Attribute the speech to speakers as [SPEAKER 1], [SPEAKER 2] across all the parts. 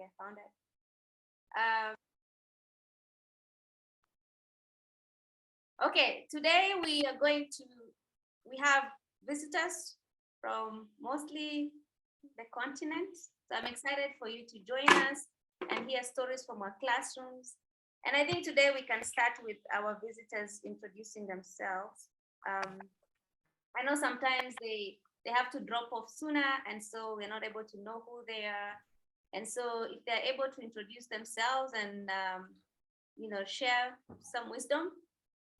[SPEAKER 1] Okay, found it. Um, okay, today we have visitors from mostly the continent. So I'm excited for you to join us and hear stories from our classrooms. And I think today we can start with our visitors introducing themselves. I know sometimes they have to drop off sooner, and so we're not able to know who they are. And so if they're able to introduce themselves and share some wisdom,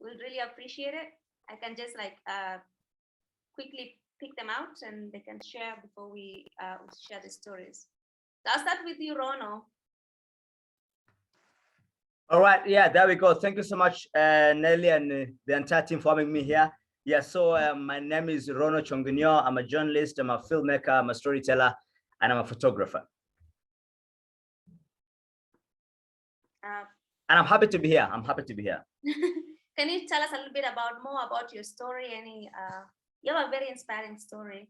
[SPEAKER 1] we'll really appreciate it. I can just quickly pick them out and they can share before we share the stories. So I'll start with you, Rono.
[SPEAKER 2] All right, yeah, there we go. Thank you so much, Nelly, and the entire team for having me here. Yeah, so my name is Rono Chongunyo. I'm a journalist, I'm a filmmaker, I'm a storyteller, and I'm a photographer. And I'm happy to be here. I'm happy to be here.
[SPEAKER 1] Can you tell us a little bit more about your story? You have a very inspiring story.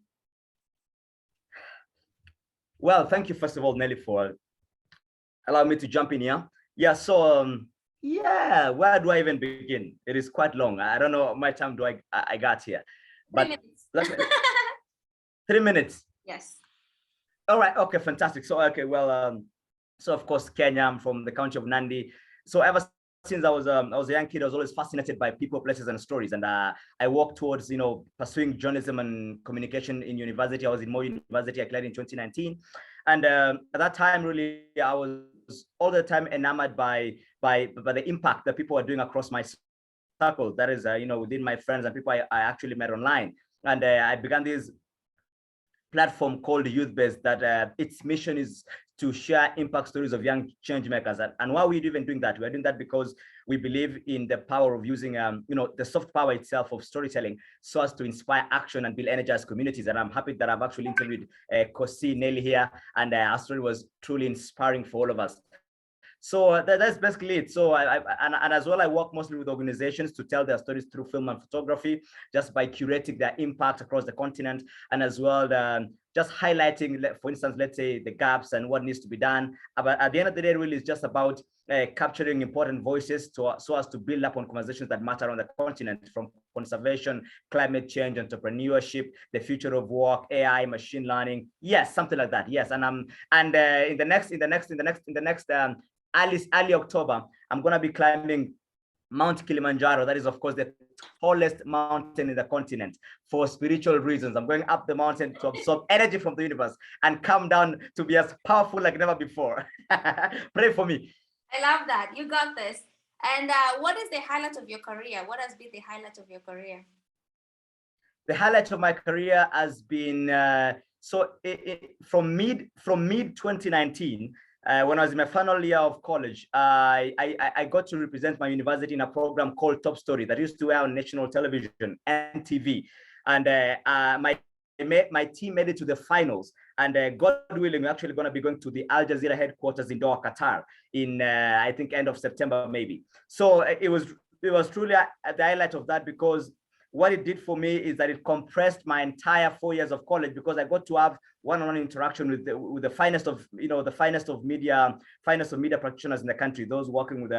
[SPEAKER 2] Well, thank you, first of all, Nelly, for allowing me to jump in here. Yeah, so yeah, where do I even begin? It is quite long. I don't know how much time do I got here.
[SPEAKER 1] But 3 minutes.
[SPEAKER 2] 3 minutes.
[SPEAKER 1] Yes.
[SPEAKER 2] All right. Okay. Fantastic. So okay. Well, so of course, Kenya. I'm from the county of Nandi. So ever since I was a young kid, I was always fascinated by people, places, and stories. And I worked towards pursuing journalism and communication in university. I was in Moi University. I cleared in 2019, and at that time, really, I was all the time enamored by the impact that people are doing across my circle. That is, within my friends and people I actually met online. And I began this platform called Youth Base that its mission is to share impact stories of young change makers. And why are we even doing that? We're doing that because we believe in the power of using, the soft power itself of storytelling so as to inspire action and build energized communities. And I'm happy that I've actually interviewed Kosi Nelly here, and our story was truly inspiring for all of us. So that's basically it. So and as well, I work mostly with organizations to tell their stories through film and photography, just by curating their impact across the continent, and as well just highlighting, for instance, let's say the gaps and what needs to be done. But at the end of the day, really, it's just about capturing important voices so as to build up on conversations that matter on the continent, from conservation, climate change, entrepreneurship, the future of work, AI, machine learning. Yes, something like that. Yes, and in the next early October, I'm going to be climbing Mount Kilimanjaro. That is, of course, the tallest mountain in the continent for spiritual reasons. I'm going up the mountain to absorb energy from the universe and come down to be as powerful like never before. Pray for me.
[SPEAKER 1] I love that. You got this. And what is the highlight of your career? What has been the highlight of your career?
[SPEAKER 2] The highlight of my career has been from mid 2019. When I was in my final year of college, I got to represent my university in a program called Top Story that used to air on national television and TV. And my team made it to the finals. And God willing, we're actually going to be going to the Al Jazeera headquarters in Doha, Qatar, in I think end of September maybe. So it was truly the highlight of that, because what it did for me is that it compressed my entire 4 years of college, because I got to have one-on-one interaction with the finest of media practitioners in the country, those working with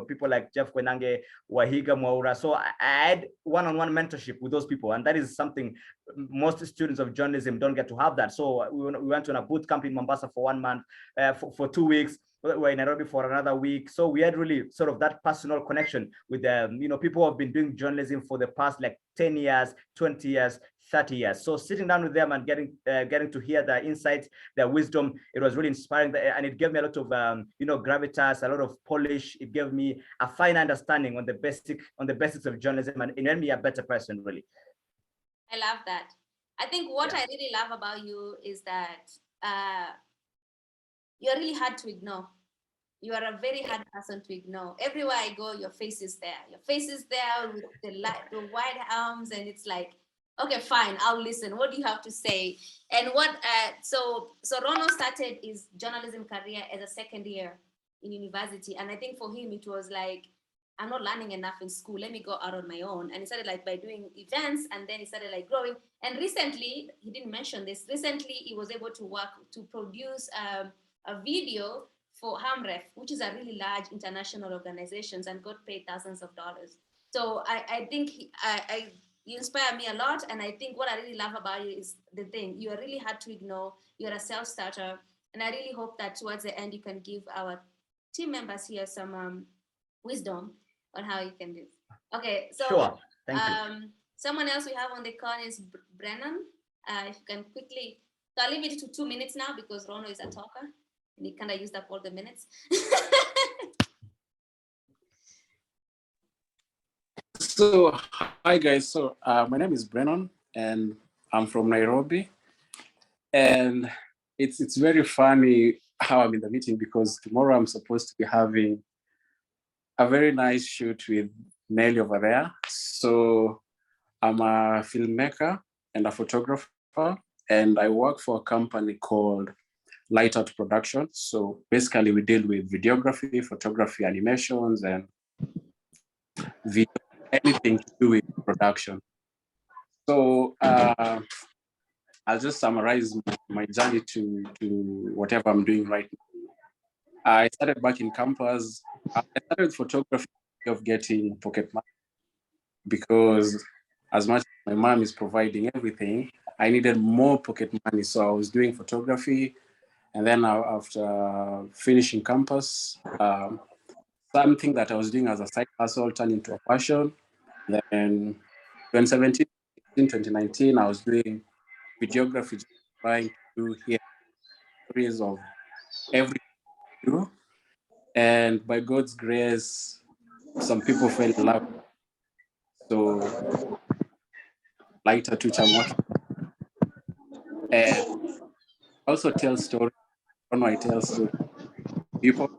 [SPEAKER 2] people like Jeff Kwenange, Wahiga Mwaura. So I had one-on-one mentorship with those people, and that is something most students of journalism don't get to have that. So we went on a boot camp in Mombasa for 1 month, for 2 weeks. We're in Nairobi for another week. So we had really sort of that personal connection with people who have been doing journalism for the past like 10 years, 20 years, 30 years. So sitting down with them and getting to hear their insights, their wisdom, it was really inspiring. And it gave me a lot of, gravitas, a lot of polish. It gave me a fine understanding on the basics of journalism, and it made me a better person, really.
[SPEAKER 1] I love that. I think what I really love about you is that you're really hard to ignore. You are a very hard person to ignore. Everywhere I go, your face is there. Your face is there with the wide arms, and it's like, okay, fine, I'll listen. What do you have to say? And so Rono started his journalism career as a second year in university, and I think for him it was like, I'm not learning enough in school. Let me go out on my own. And he started like by doing events, and then he started like growing. And recently, he didn't mention this. Recently, he was able to work to produce a video for HAMREF, which is a really large international organization, and got paid thousands of dollars. So I think you inspire me a lot. And I think what I really love about you is the thing, you are really hard to ignore. You're a self-starter. And I really hope that towards the end, you can give our team members here some wisdom on how you can do. Okay, so
[SPEAKER 2] Sure. Thank you.
[SPEAKER 1] Someone else we have on the call is Brennan. If you can quickly, so I'll leave it to 2 minutes now because Rono is a talker and he kind of used up all the minutes.
[SPEAKER 3] So, hi guys. So, my name is Brennan and I'm from Nairobi. And it's very funny how I'm in the meeting because tomorrow I'm supposed to be having a very nice shoot with Nelly over there. So, I'm a filmmaker and a photographer, and I work for a company called Light Out Production. So basically, we deal with videography, photography, animations, and video, anything to do with production. So I'll just summarize my journey to whatever I'm doing right now. I started back in campus. I started with photography of getting pocket money because as much as my mom is providing everything, I needed more pocket money. So I was doing photography. And then after finishing campus, something that I was doing as a side hustle turned into a passion. Then 2017, 2019, I was doing videography, trying to do here stories of everything I do. And by God's grace, some people fell in love. So lighter to working. And also tell stories. I tell stories people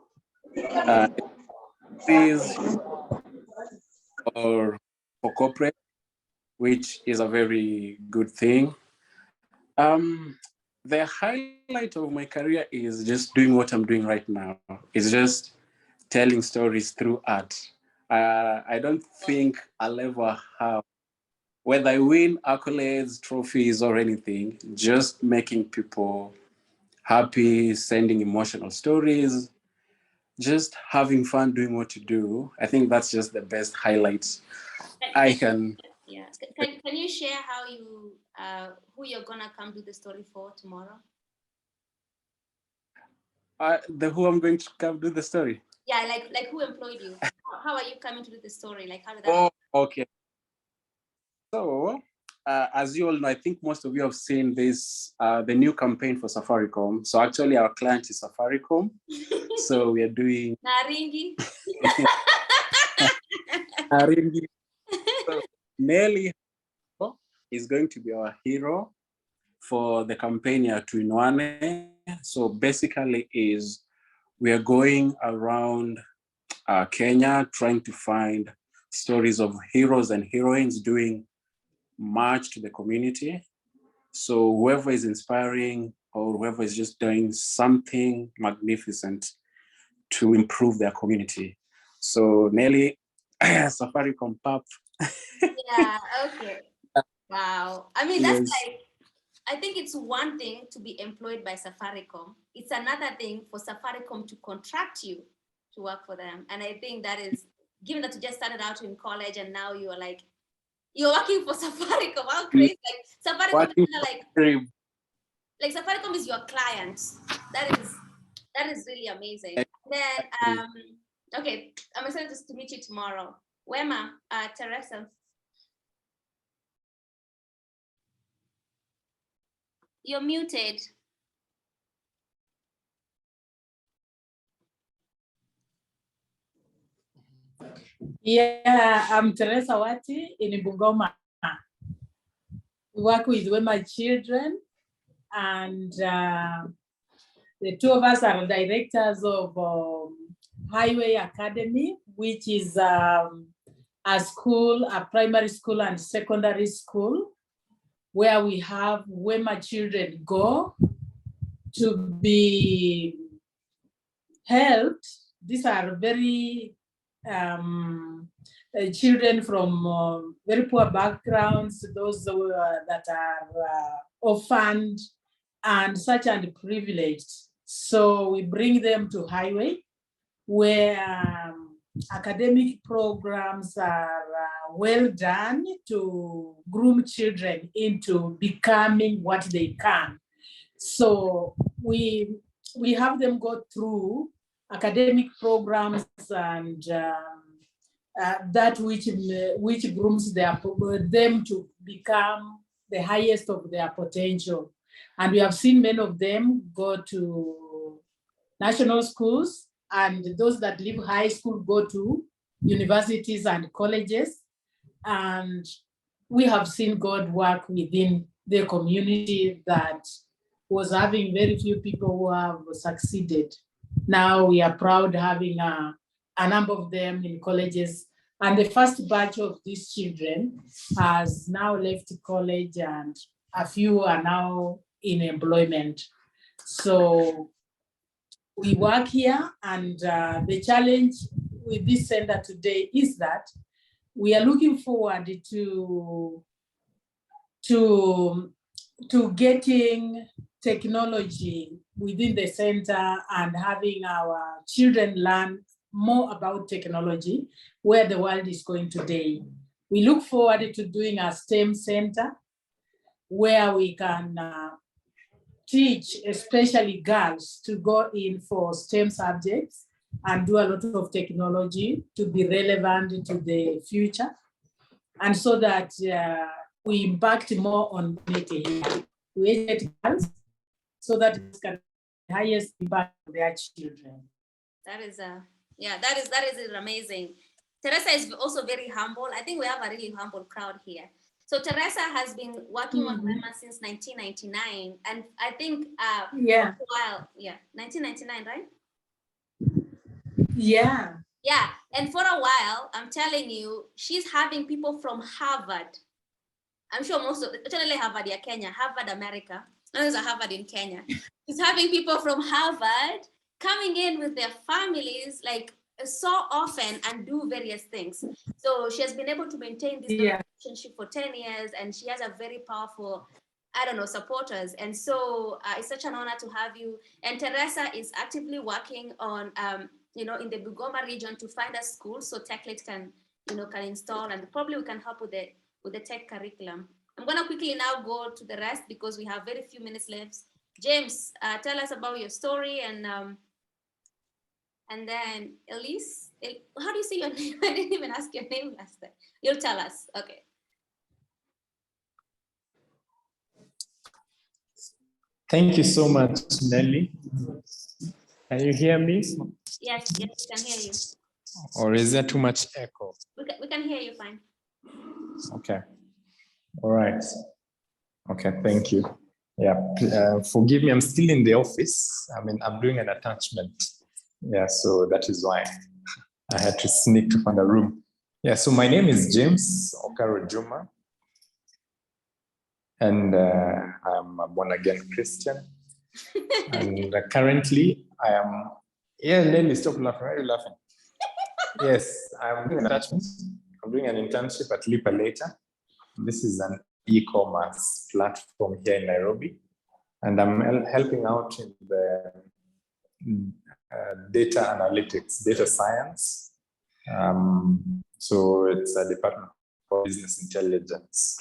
[SPEAKER 3] stories or for corporate, which is a very good thing. The highlight of my career is just doing what I'm doing right now. It's just telling stories through art. I don't think I'll ever have, whether I win accolades, trophies, or anything, just making people happy, sending emotional stories, just having fun doing what you do. I think that's just the best highlights I can.
[SPEAKER 1] Yeah. Can you share how you who you're gonna come do the story for tomorrow?
[SPEAKER 3] Who I'm going to come do the story.
[SPEAKER 1] Yeah, like who employed you? How are you coming to do the story? Like how did that?
[SPEAKER 3] Oh, okay. So, as you all know, I think most of you have seen this, the new campaign for Safaricom. So actually our client is Safaricom. So we are doing
[SPEAKER 1] Naringi.
[SPEAKER 3] Naringi. So Nelly is going to be our hero for the campaign ya Tuinwane. So basically is we are going around Kenya trying to find stories of heroes and heroines doing much to the community. So whoever is inspiring or whoever is just doing something magnificent to improve their community. So Nelly, Safaricom Pap.
[SPEAKER 1] Yeah, okay. Wow. I mean, that's
[SPEAKER 3] Yes.
[SPEAKER 1] like, I think it's one thing to be employed by Safaricom. It's another thing for Safaricom to contract you to work for them. And I think that is, given that you just started out in college and now you are like, you're working for Safaricom. How crazy! Like Safaricom is like Safaricom is your client. That is really amazing. Then okay, I'm excited to meet you tomorrow. Wema, Teresa. You're muted.
[SPEAKER 4] Yeah, I'm Teresa Wati in Bungoma. We work with Wema Children, and the two of us are directors of Highway Academy, which is a school, a primary school and secondary school, where we have Wema Children go to be helped. These are very children from very poor backgrounds, those that are orphaned and such underprivileged. So we bring them to highway where academic programs are well done to groom children into becoming what they can. So we have them go through academic programs and that which grooms them to become the highest of their potential. And we have seen many of them go to national schools, and those that leave high school go to universities and colleges. And we have seen God work within the community that was having very few people who have succeeded. Now we are proud having a number of them in colleges. And the first batch of these children has now left college, and a few are now in employment. So we work here, and the challenge with this center today is that we are looking forward to getting technology within the center and having our children learn more about technology, where the world is going today. We look forward to doing a STEM center where we can teach, especially girls, to go in for STEM subjects and do a lot of technology to be relevant to the future. And so that we impact more on community. We educate girls so that we can the highest impact on their children.
[SPEAKER 1] That is that is amazing. Teresa is also very humble. I think we have a really humble crowd here. So Teresa has been working on Rema since 1999, and I think for a while, 1999, right?
[SPEAKER 4] Yeah.
[SPEAKER 1] Yeah, and for a while, I'm telling you, she's having people from Harvard. I'm sure most of, actually Harvard, Kenya, Harvard, America. There's a Harvard in Kenya. She's having people from Harvard coming in with their families, like so often, and do various things. So she has been able to maintain this relationship for 10 years, and she has a very powerful, supporters. And so it's such an honor to have you. And Teresa is actively working on, in the Bugoma region to find a school so TechLit can install, and probably we can help with the tech curriculum. I'm gonna quickly now go to the rest because we have very few minutes left. James, tell us about your story, and then Elise, how do you say your name? I didn't even ask your name last time. You'll tell us, okay.
[SPEAKER 5] Thank you so much, Nelly. Can you hear me?
[SPEAKER 1] Yes, we can hear you.
[SPEAKER 5] Or is there too much echo?
[SPEAKER 1] We can hear you fine.
[SPEAKER 5] Okay. All right. Okay, thank you. Yeah, forgive me, I'm still in the office. I'm doing an attachment. Yeah, so that is why I had to sneak to find a room. Yeah, so my name is James Okaro Juma, and I'm a born-again Christian. And currently I am, Nelly, stop laughing. Why are you laughing? Yes, I'm doing an attachment. I'm doing an internship at Lipa Later. This is an e-commerce platform here in Nairobi, and I'm helping out in the data analytics, data science. So it's a department for business intelligence.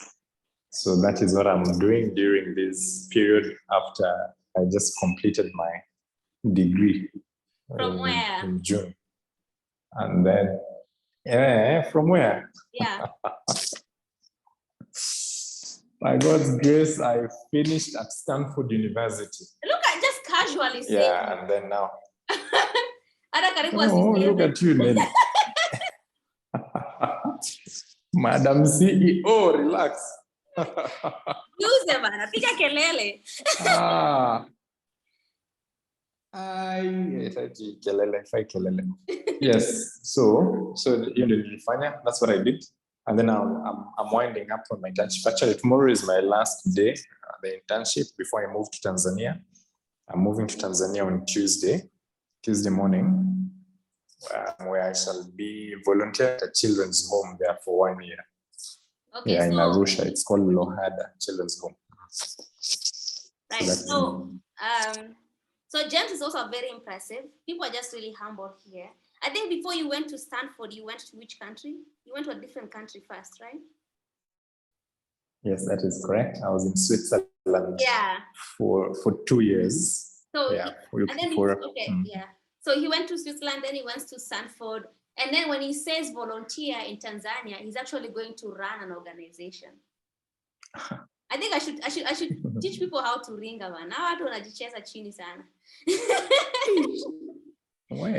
[SPEAKER 5] So that is what I'm doing during this period after I just completed my degree.
[SPEAKER 1] From where?
[SPEAKER 5] In June. And then, from where?
[SPEAKER 1] Yeah.
[SPEAKER 5] By God's grace, I finished at Stanford University.
[SPEAKER 1] Look at just casually saying.
[SPEAKER 5] Yeah, and then now.
[SPEAKER 1] Oh,
[SPEAKER 5] look at you, Nelly. Madam CEO, relax.
[SPEAKER 1] Use them, piga kelele.
[SPEAKER 5] Yes, so that's what I did. And then I'm winding up on my internship. Actually, tomorrow is my last day, the internship, before I move to Tanzania. I'm moving to Tanzania on Tuesday morning, where I shall be volunteering at a children's home there for 1 year.
[SPEAKER 1] Okay,
[SPEAKER 5] in Arusha. It's called Lohada Children's Home.
[SPEAKER 1] Right. So James is also very impressive. People are just really humble here. I think before you went to Stanford, you went to which country? You went to a different country first, right?
[SPEAKER 5] Yes, that is correct. I was in Switzerland
[SPEAKER 1] Yeah.
[SPEAKER 5] for 2 years.
[SPEAKER 1] So
[SPEAKER 5] Yeah,
[SPEAKER 1] and then yeah. So he went to Switzerland, then he went to Stanford. And then when he says volunteer in Tanzania, he's actually going to run an organization. I think I should teach people how to ringa bana. Now watu wanajicheza chini sana.
[SPEAKER 5] Me,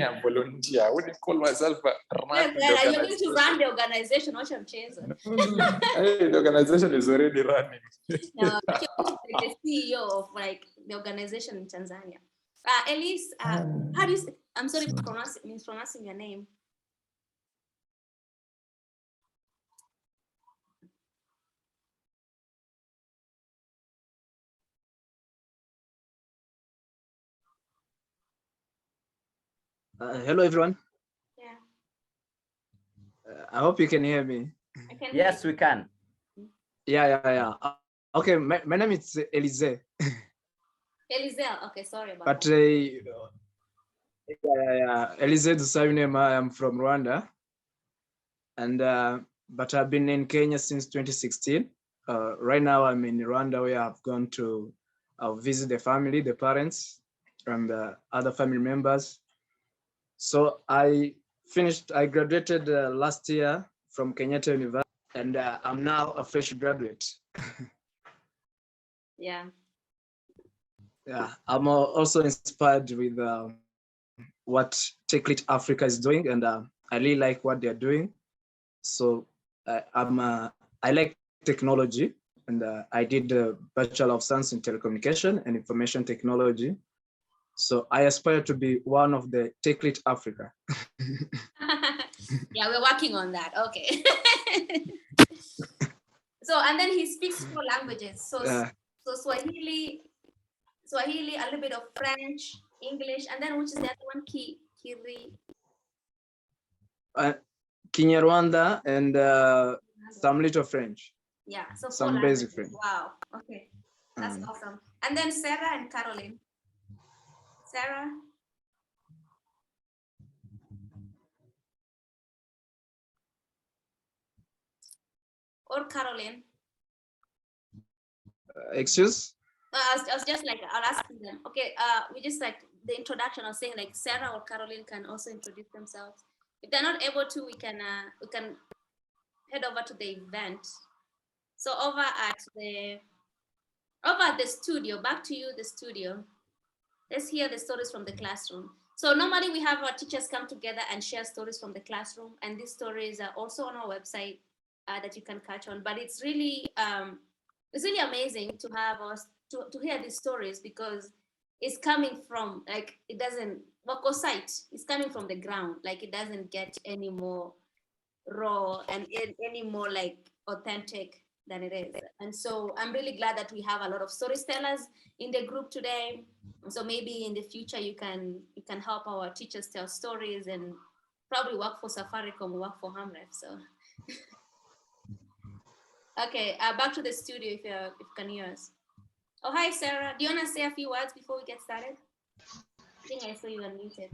[SPEAKER 5] I'm volunteer. I wouldn't call myself a
[SPEAKER 1] Well, you're going to run the organization, watch them chase.
[SPEAKER 5] The organization is already running.
[SPEAKER 1] No, you're the CEO of like the organization in Tanzania. Elise, how do you say, I'm sorry for mispronouncing your name.
[SPEAKER 6] Hello, everyone.
[SPEAKER 1] Yeah.
[SPEAKER 6] I hope you can hear me.
[SPEAKER 1] I can
[SPEAKER 2] Yes, we can.
[SPEAKER 6] Yeah. Okay, my name is Elise.
[SPEAKER 1] Elisel. Okay, sorry about
[SPEAKER 6] But
[SPEAKER 1] that.
[SPEAKER 6] Elise Dusabinema. I'm from Rwanda, and but I've been in Kenya since 2016. Right now, I'm in Rwanda, where I've gone to visit the family, the parents, and other family members. So I graduated last year from Kenyatta University, and I'm now a fresh graduate.
[SPEAKER 1] Yeah.
[SPEAKER 6] Yeah, I'm also inspired with what TechLit Africa is doing, and I really like what they're doing. So I like technology, and I did a Bachelor of Science in Telecommunication and Information Technology. So I aspire to be one of the TechLit Africa.
[SPEAKER 1] Yeah, we're working on that. Okay. So, and then he speaks 4 languages. So, so Swahili, a little bit of French, English, and then which is the other one?
[SPEAKER 6] Kinyarwanda and some little French.
[SPEAKER 1] Yeah, so 4
[SPEAKER 6] some
[SPEAKER 1] languages.
[SPEAKER 6] basic French.
[SPEAKER 1] Wow. Okay, that's awesome. And then Sarah and Caroline. Sarah. Or Caroline.
[SPEAKER 6] Excuse?
[SPEAKER 1] I was just like, I'll ask them. Okay, we just like the introduction. I was saying like Sarah or Caroline can also introduce themselves. If they're not able to, we can head over to the event. So over at the studio, back to you, the studio. Let's hear the stories from the classroom. So normally we have our teachers come together and share stories from the classroom, and these stories are also on our website that you can catch on. But it's really amazing to have us to hear these stories, because it's coming from, like, it doesn't work on site. It's coming from the ground. Like, it doesn't get any more raw and any more like authentic than it is. And so I'm really glad that we have a lot of storytellers in the group today. So maybe in the future you can help our teachers tell stories and probably work for Safaricom, work for Hamref. So okay, back to the studio if you can hear us. Oh, hi Sarah. Do you want to say a few words before we get started? I think I saw you unmuted.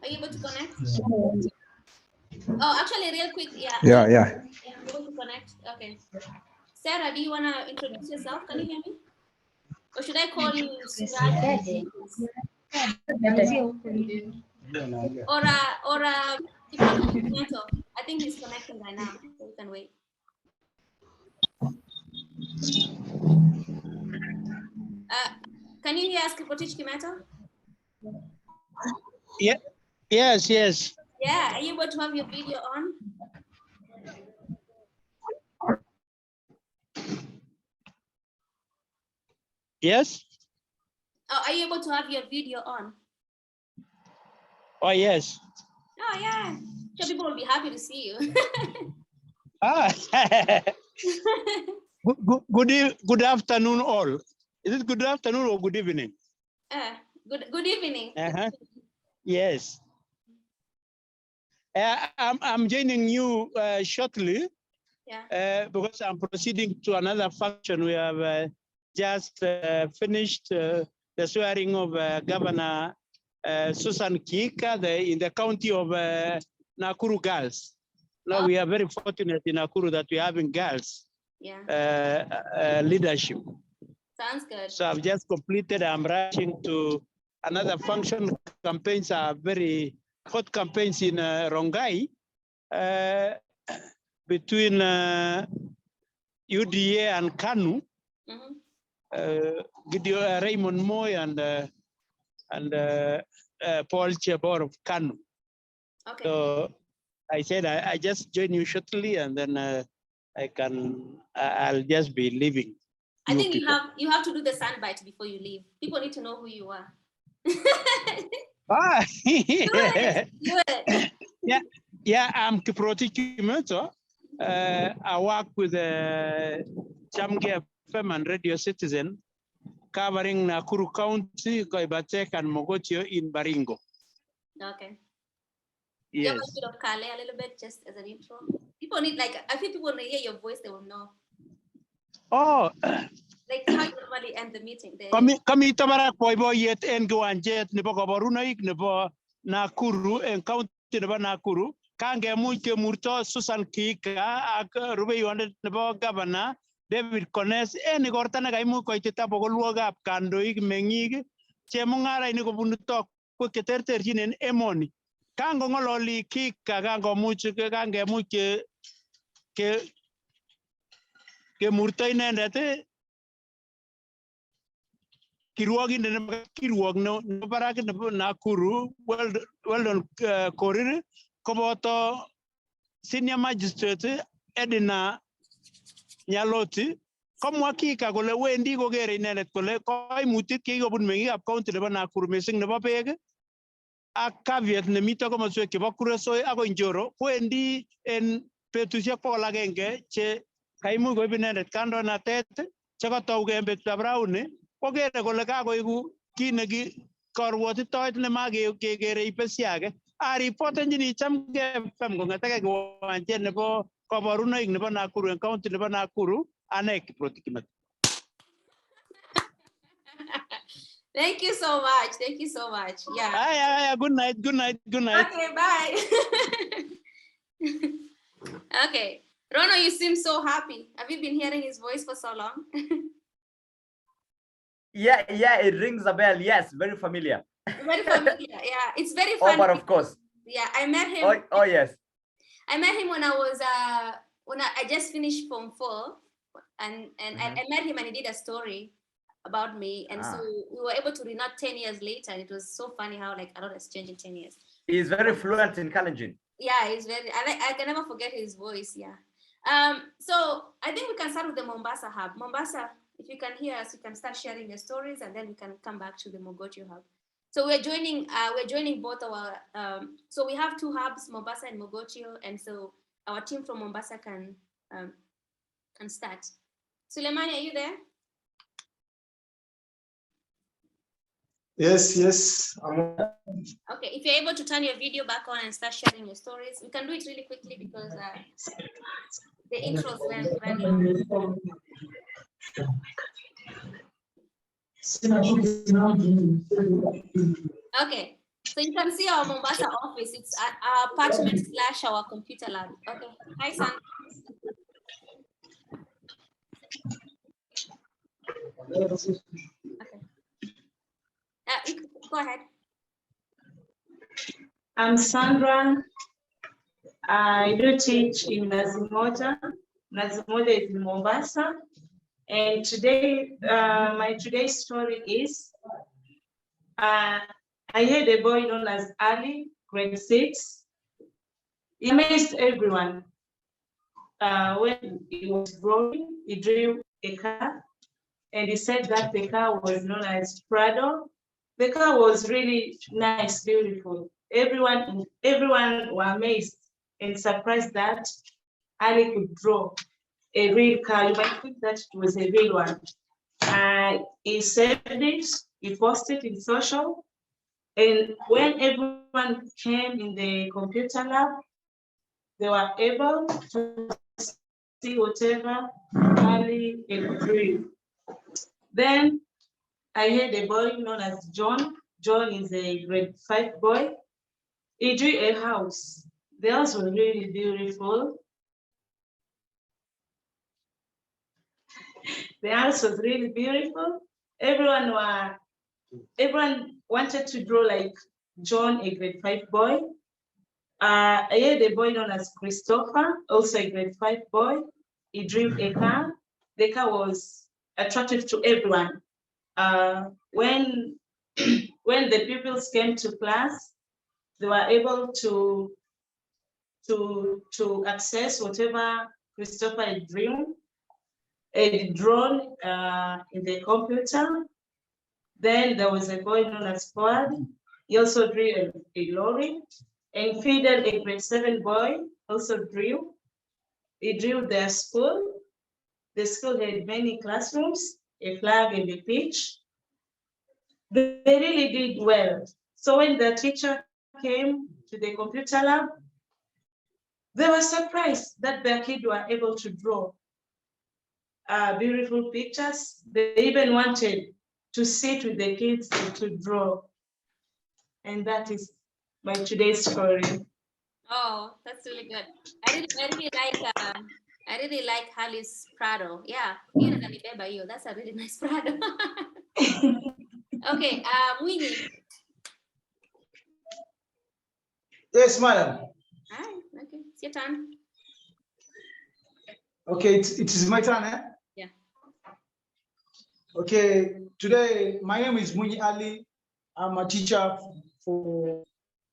[SPEAKER 1] Are you able to connect? Oh, actually, real quick, yeah.
[SPEAKER 5] Yeah.
[SPEAKER 1] Yeah, I'm able to connect. Okay. Sarah, do you want to introduce yourself? Can you hear me? Or should I call you Suraj? Or I think he's connecting right now, so we can wait. Can you hear us, Kipotich Kimeto?
[SPEAKER 7] Yeah. Yes.
[SPEAKER 1] Yeah, are you able to have your video on?
[SPEAKER 7] Yes.
[SPEAKER 1] Oh, are you able to have your video on?
[SPEAKER 7] Oh, yes.
[SPEAKER 1] Oh, yeah. Sure, people will be happy to see you.
[SPEAKER 7] Good afternoon, all. Is it good afternoon or good evening?
[SPEAKER 1] Good evening.
[SPEAKER 7] Yes. I'm joining you shortly
[SPEAKER 1] Yeah.
[SPEAKER 7] because I'm proceeding to another function. We have just finished the swearing of Governor Susan Kika in the county of Nakuru girls. Now we are very fortunate in Nakuru that we're having girls
[SPEAKER 1] Yeah.
[SPEAKER 7] leadership.
[SPEAKER 1] Sounds good.
[SPEAKER 7] So I've just completed. I'm rushing to another function. Campaigns are very hot campaigns in Rongai between UDA and KANU.
[SPEAKER 1] Mm-hmm.
[SPEAKER 7] Raymond Moy and Paul Chebor of KANU.
[SPEAKER 1] Okay.
[SPEAKER 7] So I said I just join you shortly, and then I'll just be leaving.
[SPEAKER 1] I think you have to do the soundbite before you leave. People need to know who you are.
[SPEAKER 7] Ah,
[SPEAKER 1] Do it.
[SPEAKER 7] yeah, I'm Kiproti Kimeto. I work with Chamge FM and Radio Citizen, covering Nakuru County, Koibatek, and Mogotio in Baringo.
[SPEAKER 1] Okay.
[SPEAKER 7] Yes.
[SPEAKER 1] Give us a bit of Kale a little bit, just as an intro. People need, like, I think people when they hear your voice, they will know.
[SPEAKER 7] Oh.
[SPEAKER 1] Like how you normally end the meeting.
[SPEAKER 7] Kami tabara koiboyet en gwanjet nebo kabarunaik nebo Nakuru en county nebo Nakuru kange muke murto Susan Kika ak rubeiwondet nebo governor David Kones en igorta ne kaimuch koitita bogolwogap kandoik meng'ik chemungarainik kobunu tokwek cheterterchin en emoni. Kangong'ololi Kika kangemuch kemurto inendet kirwogindet nebo kirwok nebo barak nebo Nakuru Weldon Korir koboto senior magistrate Edina Nyaloti komwa Kika kole wendi kokere inendet kole koimutik chekikobun meng'ikab county nebo Nakuru missing nebo beek ak caveat nemito komoswek chebo Kuresoi akoi Njoro wendi en betusiek 100 che kaimuch koib inendet kandoinatet chekotouge en betutab rauni kokere kole kakoiku kit nekikorwotitoet nemakekere ibesiage. Aripotenjini Chamge FM kong'etege kiwanjet nebo kaborunoik nebo Nakuru en county nebo Nakuru ane Kiproti Kimeto.
[SPEAKER 1] Thank you so much. Thank you so much. Yeah.
[SPEAKER 7] Yeah. Good night.
[SPEAKER 1] Okay, bye. Okay. Rono, you seem so happy. Have you been hearing his voice for so long?
[SPEAKER 2] Yeah, it rings a bell. Yes, very familiar.
[SPEAKER 1] Very familiar. Yeah, it's very funny.
[SPEAKER 2] Oh, but of course.
[SPEAKER 1] Yeah, I met him.
[SPEAKER 2] Oh yes.
[SPEAKER 1] I met him when I was I just finished Form 4, and I met him and he did a story about me, and so we were able to reunite 10 years later, and it was so funny how like a lot has changed in 10 years.
[SPEAKER 2] He's very fluent in Kalenjin.
[SPEAKER 1] Yeah, he's very. I can never forget his voice. Yeah. So I think we can start with the Mombasa hub. Mombasa, if you can hear us, you can start sharing your stories, and then we can come back to the Mogotio hub. So we're joining both our. So we have two hubs, Mombasa and Mogotio, and so our team from Mombasa can start. Suleimani, are you there?
[SPEAKER 5] Yes.
[SPEAKER 1] Okay, if you're able to turn your video back on and start sharing your stories, we can do it really quickly because the intros went very long. Okay, so you can see our Mombasa office. It's our apartment / our computer lab. Okay, hi, San. Okay. Go ahead.
[SPEAKER 8] I'm Sandra. I do teach in Nazimoja. Nazimoja is in Mombasa. And today, my today's story is, I had a boy known as Ali, grade 6. He amazed everyone. When he was growing, he drew a car, and he said that the car was known as Prado. The car was really nice, beautiful. Everyone were amazed and surprised that Ali could draw a real car. You might think that it was a real one. He saved it, he posted in social, And when everyone came in the computer lab, they were able to see whatever Ali drew. Then I had a boy known as John. John is a grade 5 boy. He drew a house. The house was really beautiful. The house was really beautiful. Everyone wanted to draw like John, a grade 5 boy. I had a boy known as Christopher, also a grade 5 boy. He drew a car. The car was attractive to everyone. When when the pupils came to class, they were able to access whatever Christopher had drawn in the computer. Then there was a boy known as Ford. He also drew a lorry. And Fidel, a grade 7 boy, also drew. He drew their school. The school had many classrooms, a flag and a pitch. They really did well. So when the teacher came to the computer lab, they were surprised that their kids were able to draw beautiful pictures. They even wanted to sit with the kids and to draw. And that is my today's story.
[SPEAKER 1] Oh, that's really good. I really like Hali's Prado. Yeah, that's a really nice Prado. Okay, Winnie.
[SPEAKER 9] Yes, madam.
[SPEAKER 1] Hi, okay, it's your turn.
[SPEAKER 9] Okay, it is my turn, eh?
[SPEAKER 1] Yeah.
[SPEAKER 9] Okay, today my name is Muni Ali. I'm a teacher for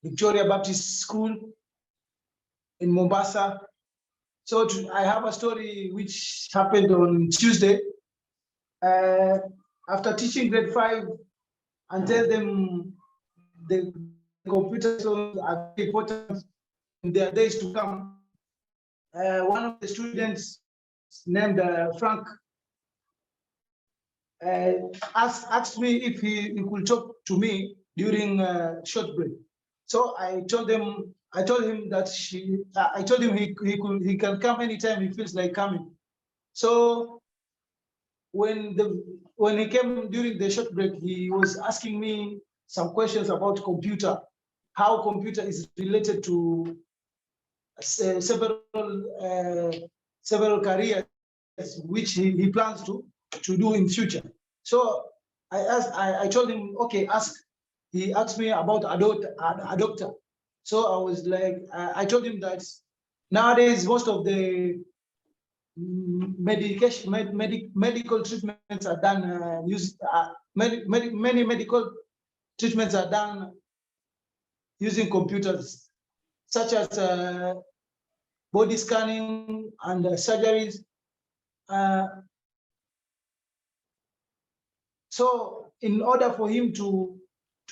[SPEAKER 9] Victoria Baptist School in Mombasa. So I have a story which happened on Tuesday. After teaching grade 5 and tell them the computer skills are very important in their days to come, one of the students named Frank asked me if he could talk to me during short break. So I told him that I told him he can come anytime he feels like coming. So when he came during the short break, he was asking me some questions about computer, how computer is related to several careers which he plans to do in future. So I told him, okay, ask. He asked me about a doctor. So I was like, I told him that nowadays most of the medical treatments are done many medical treatments are done using computers, such as body scanning and surgeries. So in order for him to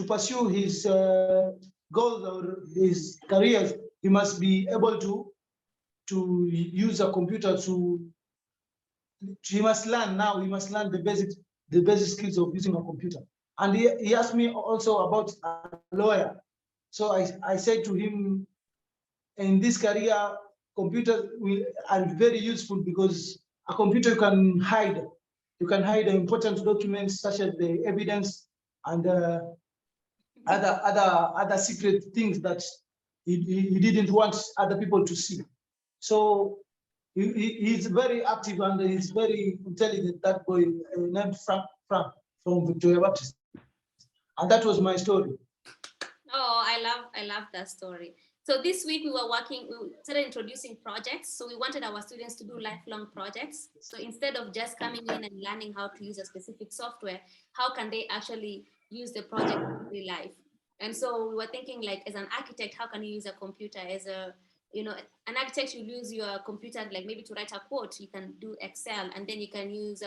[SPEAKER 9] pursue his goals or his careers, he must be able to use a computer he must learn the basic skills of using a computer. And he asked me also about a lawyer. So I said to him, in this career, computers are very useful because a computer can hide. You can hide important documents such as the evidence and other secret things that he didn't want other people to see. So he's very active and he's very intelligent, that boy named Frank from Victoria Baptist. And that was my story.
[SPEAKER 1] Oh, I love that story. So this week we started introducing projects. So we wanted our students to do lifelong projects. So instead of just coming in and learning how to use a specific software, how can they actually use the project in real life? And so we were thinking, like, as an architect, how can you use a computer? As an architect, you use your computer, like maybe to write a quote, you can do Excel, and then you can use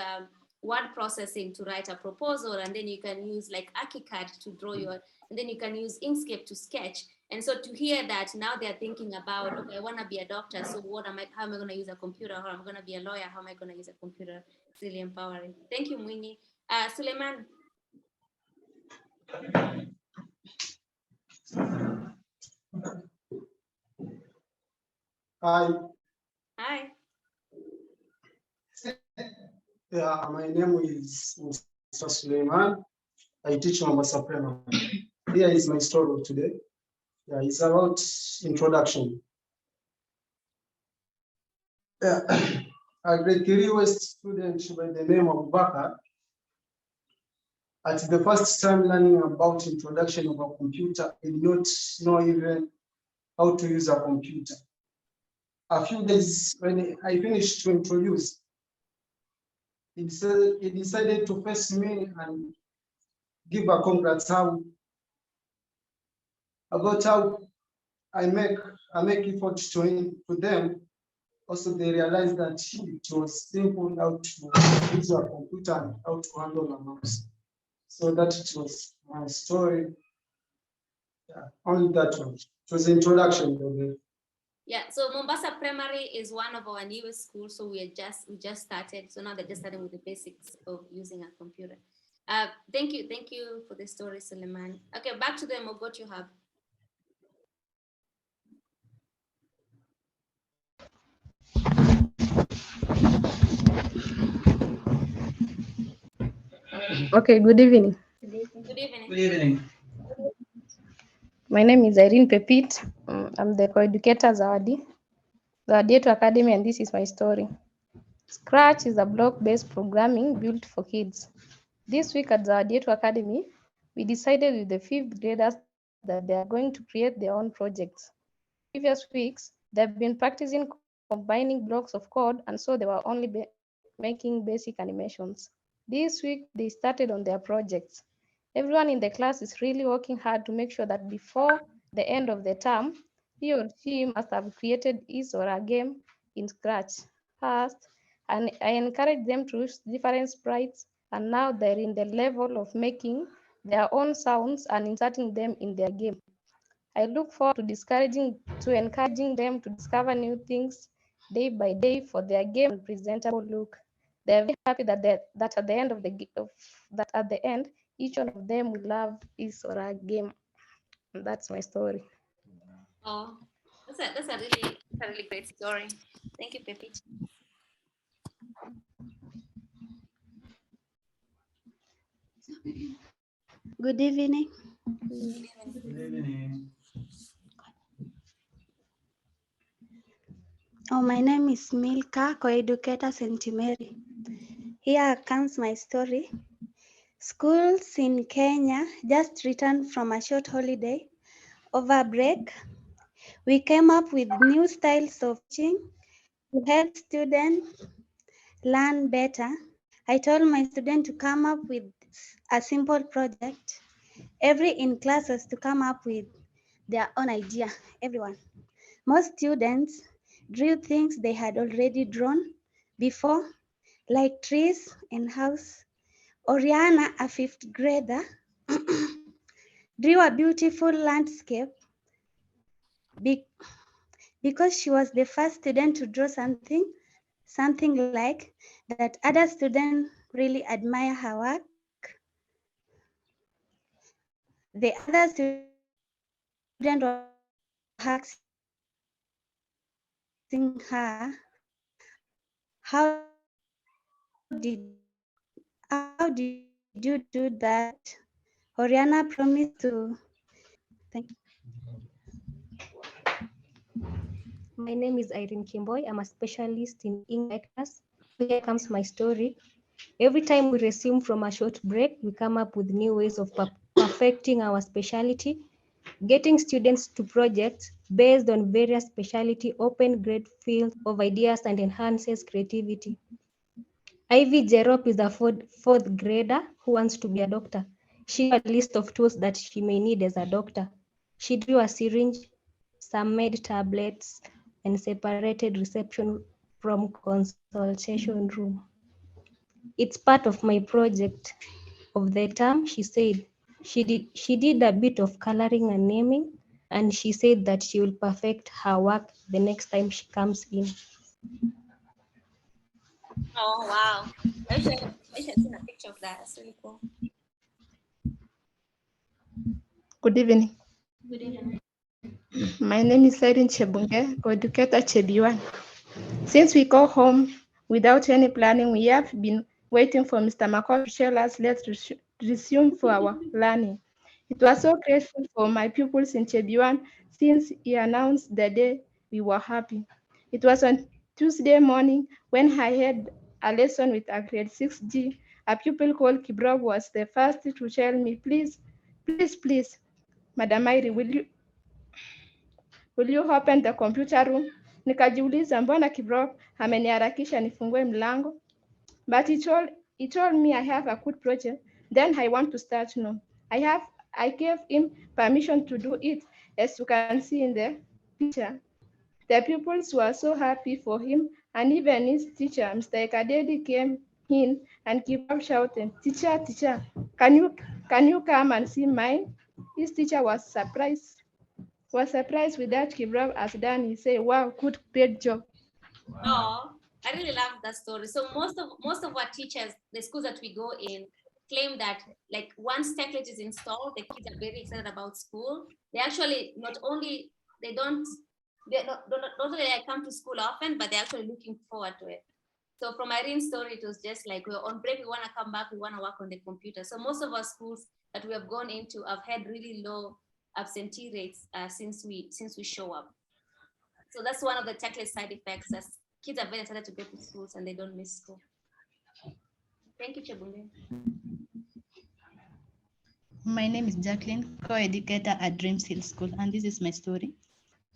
[SPEAKER 1] word processing to write a proposal, and then you can use like ArchiCAD to draw and then you can use Inkscape to sketch. And so to hear that, now they're thinking about, okay, I want to be a doctor, so how am I going to use a computer? How am I going to be a lawyer? How am I going to use a computer? It's really empowering. Thank you, Mwini. Suleiman.
[SPEAKER 9] Hi.
[SPEAKER 1] Hi.
[SPEAKER 9] Yeah, my name is Mr. Suleiman. I teach Mombasa Primary. Here is my story of today. Yeah, it's about introduction. Yeah. A grade 3 West student by the name of Baka, at the first time learning about introduction of a computer, I did not know even how to use a computer. A few days when I finished to introduce, he decided to face me and give a congrats about how I make effort to them. Also, they realized that it was simple how to use a computer and how to handle a mouse. So that it was my story. Yeah, only that one. It was the introduction.
[SPEAKER 1] Yeah, so Mombasa Primary is one of our newest schools. So we just started. So now they're just starting with the basics of using a computer. Thank you for the story, Suleiman. Okay, back to the Mogot you have.
[SPEAKER 10] Okay, good evening.
[SPEAKER 1] Good evening.
[SPEAKER 9] Good evening.
[SPEAKER 10] My name is Irene Pepit. I'm the co-educator Zawadi Yetu Academy, and this is my story. Scratch is a block-based programming built for kids. This week at Zawadi Yetu Academy, we decided with the fifth graders that they are going to create their own projects. Previous weeks, they've been practicing combining blocks of code, and so they were only making basic animations. This week, they started on their projects. Everyone in the class is really working hard to make sure that before the end of the term, he or she must have created his or her game in Scratch first, and I encourage them to use different sprites, and now they're in the level of making their own sounds and inserting them in their game. I look forward to encouraging them to discover new things day by day for their game and presentable look. They are very happy that at the end at the end, each one of them will love his or her game. And that's my story.
[SPEAKER 1] Oh, that's a really great story. Thank you, Pepit.
[SPEAKER 11] Good evening.
[SPEAKER 9] Good evening.
[SPEAKER 11] Oh, my name is Milka, co-educator St. Mary. Here comes my story. Schools in Kenya just returned from a short holiday. Over break, we came up with new styles of teaching to help students learn better. I told my students to come up with a simple project. Every in classes to come up with their own idea, everyone. Most students drew things they had already drawn before, like trees and house. Oriana, a fifth grader, drew a beautiful landscape because she was the first student to draw something like that other students really admire her work. The other student was asking her, how did you do that? Oriana promised to. Thank you.
[SPEAKER 10] My name is Irene Kimboy. I'm a specialist in English class. So here comes my story. Every time we resume from a short break, we come up with new ways of perfecting our specialty. Getting students to projects based on various specialty open great field of ideas and enhances creativity. Ivy Jerop is a fourth grader who wants to be a doctor. She drew a list of tools that she may need as a doctor. She drew a syringe, some made tablets, and separated reception from consultation room. It's part of my project of the term, she said. She did a bit of coloring and naming, and she said that she will perfect her work the next time she comes in.
[SPEAKER 1] Oh, wow. I wish I had seen a picture of that. That's really cool.
[SPEAKER 12] Good evening.
[SPEAKER 10] My name is Irene Chebunge, co-educator Chebiwan. Since we go home without any planning, we have been waiting for Mr. McCall to tell us let's resume for our learning. It was so grateful for my pupils in Chebiwan since he announced the day we were happy. It was on Tuesday morning when I had a lesson with a grade 6G. A pupil called Kibrog was the first to tell me, please, Madam Iri, will you open the computer room? Nikajiuliza mbona Kibrok ameniharakisha nifungue mlango? But he told me I have a good project. Then I want to start no. I gave him permission to do it, as you can see in the picture. The pupils were so happy for him, and even his teacher, Mr. Ekadedi, came in and Kibrok shouted, teacher, can you come and see mine? His teacher was surprised with that Kibrok has done. He said, wow, great job.
[SPEAKER 1] Oh, I really love that story. So most of our teachers, the schools that we go in, claim that like once TechLit is installed, the kids are very excited about school. They actually not only don't really like come to school often, but they're actually looking forward to it. So from Irene's story, it was just like we're on break, we want to come back, we want to work on the computer. So most of our schools that we have gone into have had really low absentee rates since we show up. So that's one of the TechLit side effects, as kids are very excited to go to schools and they don't miss school. Thank you, Chebunge.
[SPEAKER 12] My name is Jacqueline, co-educator at Dreams Hill School, and this is my story.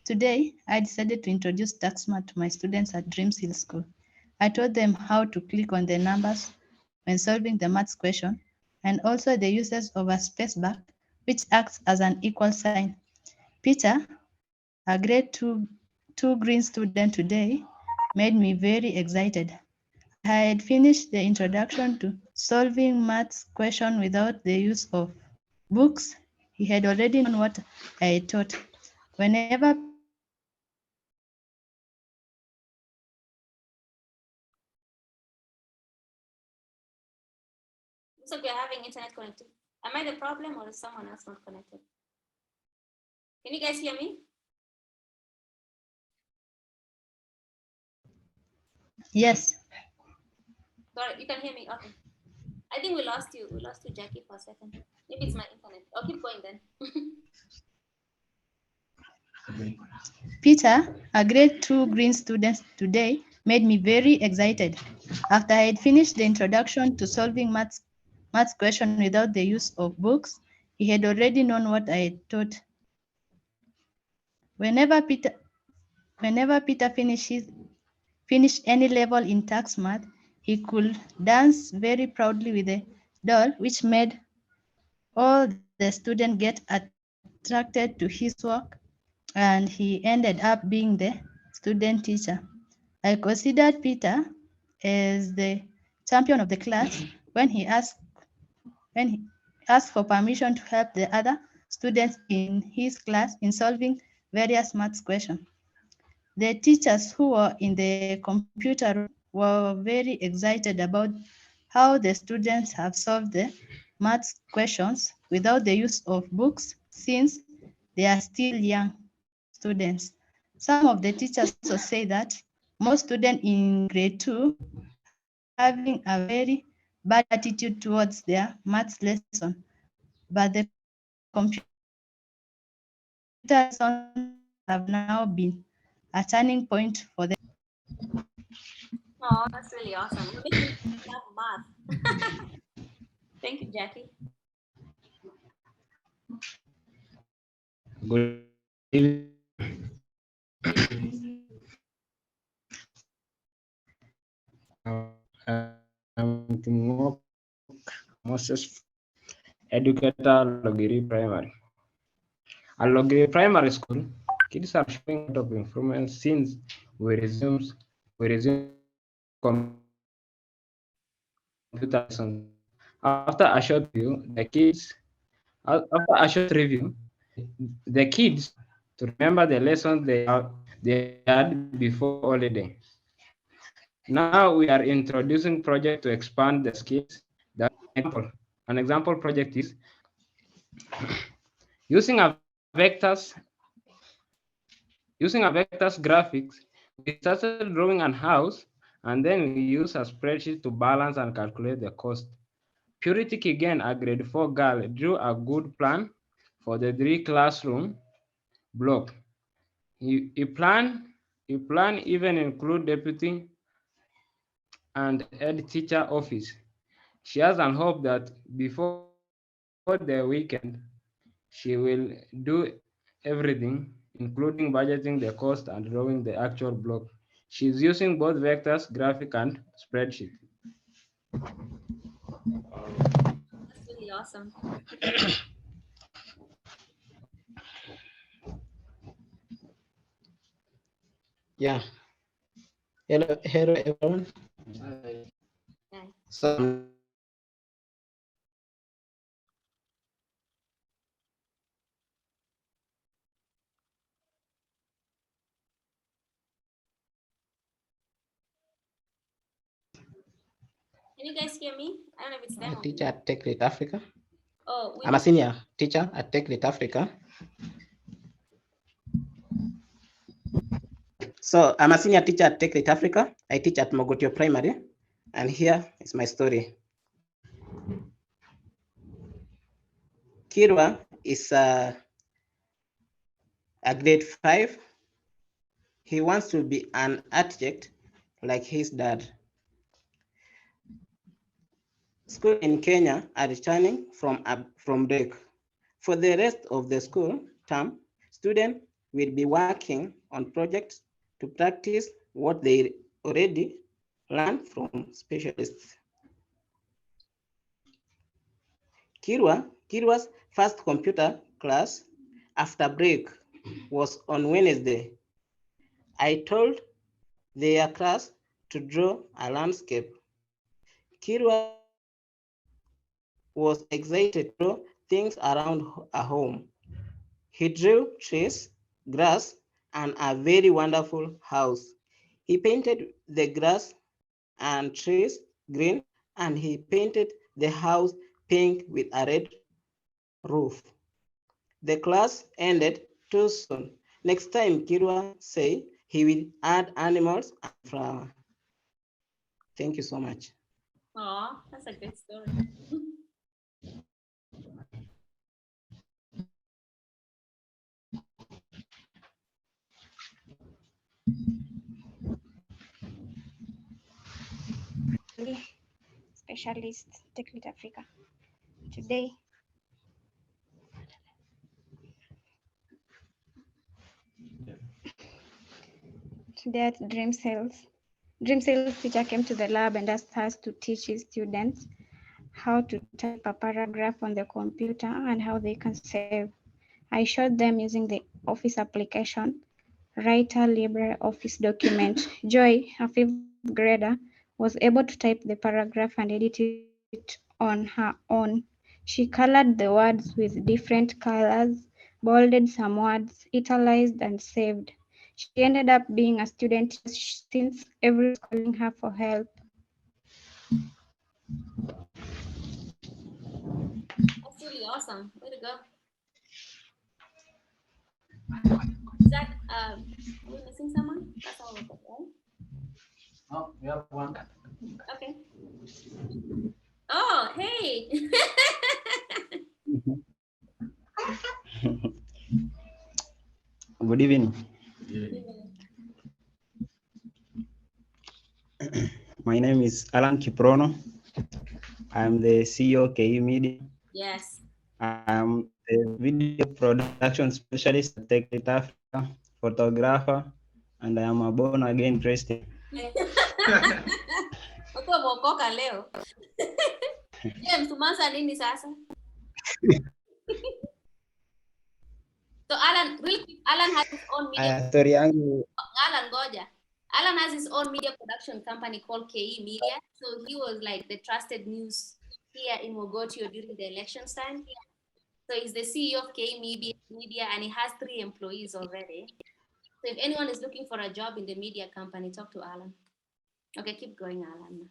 [SPEAKER 12] Today, I decided to introduce TaxSmart to my students at Dreams Hill School. I taught them how to click on the numbers when solving the maths question, and also the uses of a spacebar, which acts as an equal sign. Peter, a grade two green student today, made me very excited. I had finished the introduction to solving maths question without the use of books. He had already known what I taught. Whenever
[SPEAKER 1] Looks like you're having internet connectivity. Am I the problem or is someone else not connected? Can you guys hear me?
[SPEAKER 12] Yes.
[SPEAKER 1] Sorry, you can hear me. Okay. I think we lost you. We lost you, Jackie, for a second. Maybe it's my internet. I'll keep going then.
[SPEAKER 12] Peter, a grade 2 green student today, made me very excited. After I had finished the introduction to solving maths question without the use of books, he had already known what I had taught. Whenever Peter finished any level in tax math, he could dance very proudly with the doll, which made all the students get attracted to his work, and he ended up being the student teacher. I considered Peter as the champion of the class when he asked for permission to help the other students in his class in solving various maths questions. The teachers who were in the computer room were very excited about how the students have solved the maths questions without the use of books since they are still young students. Some of the teachers also say that most students in grade 2 are having a very bad attitude towards their maths lesson, but the computer lessons have now been a turning point for them.
[SPEAKER 1] Oh, that's really awesome. You make me love math. Thank you, Jackie.
[SPEAKER 13] Good evening. I'm Timok Moses, educator, Logiri Primary. At Logiri Primary School, kids are showing a lot of improvement since we resumed computer lessons. After a short review, the kids to remember the lessons they had before holiday. Now we are introducing project to expand the skills. An example project is using a vectors graphics, we started drawing an house, and then we use a spreadsheet to balance and calculate the cost. Purity Kigen, a grade 4 girl, drew a good plan for the 3 classroom block. He planned even include deputy and head teacher office. She has an hope that before the weekend, she will do everything, including budgeting the cost and drawing the actual block. She's using both vectors, graphic, and spreadsheet.
[SPEAKER 1] That's really awesome.
[SPEAKER 14] Yeah. Hello everyone. So
[SPEAKER 1] Can you guys hear me? I don't know if it's them.
[SPEAKER 14] a teacher at TechLit Africa.
[SPEAKER 1] Oh,
[SPEAKER 14] I'm a senior teacher at TechLit Africa. So I'm a senior teacher at TechLit Africa. I teach at Mogotio Primary, and here is my story. Kirwa is a grade 5. He wants to be an architect like his dad. School in Kenya are returning from break. For the rest of the school term, students will be working on projects to practice what they already learned from specialists. Kirwa's first computer class after break was on Wednesday. I told their class to draw a landscape. Kirwa was excited to draw things around a home. He drew trees, grass, and a very wonderful house. He painted the grass and trees green, and he painted the house pink with a red roof. The class ended too soon. Next time, Kirwa said he will add animals and flowers. Thank you so much.
[SPEAKER 1] Oh, that's a good story.
[SPEAKER 11] Specialist TechLit Africa. Today, at Dream Sales teacher came to the lab and asked us to teach his students how to type a paragraph on the computer and how they can save. I showed them using the Office application, Writer LibreOffice document. Joy, a 5th grader, was able to type the paragraph and edit it on her own. She colored the words with different colors, bolded some words, italicized, and saved. She ended up being a student since everyone was calling her for help.
[SPEAKER 1] That's really awesome. Way to go. Is that are we missing someone? That's all of it, right?
[SPEAKER 14] Oh, we have one.
[SPEAKER 1] Okay. Oh, hey.
[SPEAKER 15] Good evening. My name is Alan Kiprono. I'm the CEO of KE Media.
[SPEAKER 1] Yes.
[SPEAKER 15] I'm the video production specialist at TechLit Africa, photographer, and I am a born again Christian.
[SPEAKER 1] Watu wameokoka leo. James, tumeanza nini sasa? So Alan, really quick, Alan has his own media.
[SPEAKER 15] Story yangu.
[SPEAKER 1] Alan Goja. Alan has his own media production company called KE Media. So he was like the trusted news here in Mogotio during the elections time. So he's the CEO of KE Media and he has 3 employees already. So if anyone is looking for a job in the media company, talk to Alan. Okay, keep going, Alan.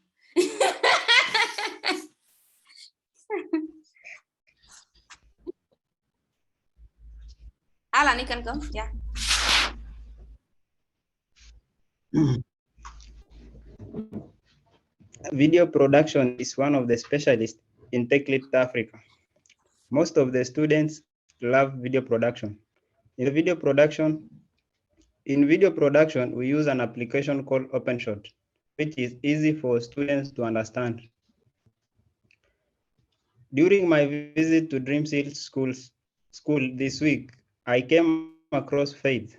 [SPEAKER 1] Alan, you can go. Yeah.
[SPEAKER 15] Video production is one of the specialists in TechLit Africa. Most of the students love video production. In video production, we use an application called OpenShot, which is easy for students to understand. During my visit to Dreamseed School this week, I came across Faith.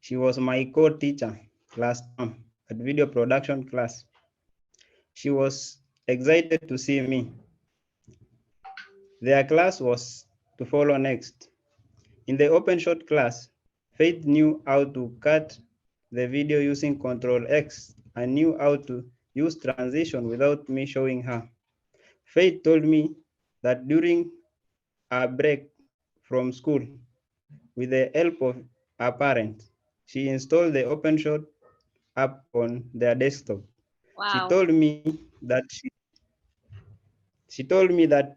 [SPEAKER 15] She was my co-teacher last term at video production class. She was excited to see me. Their class was to follow next. In the OpenShot class, Faith knew how to cut the video using Control X and knew how to use transition without me showing her. Faith told me that during a break from school, with the help of her parents, she installed the OpenShot app on their desktop.
[SPEAKER 1] Wow.
[SPEAKER 15] She told me that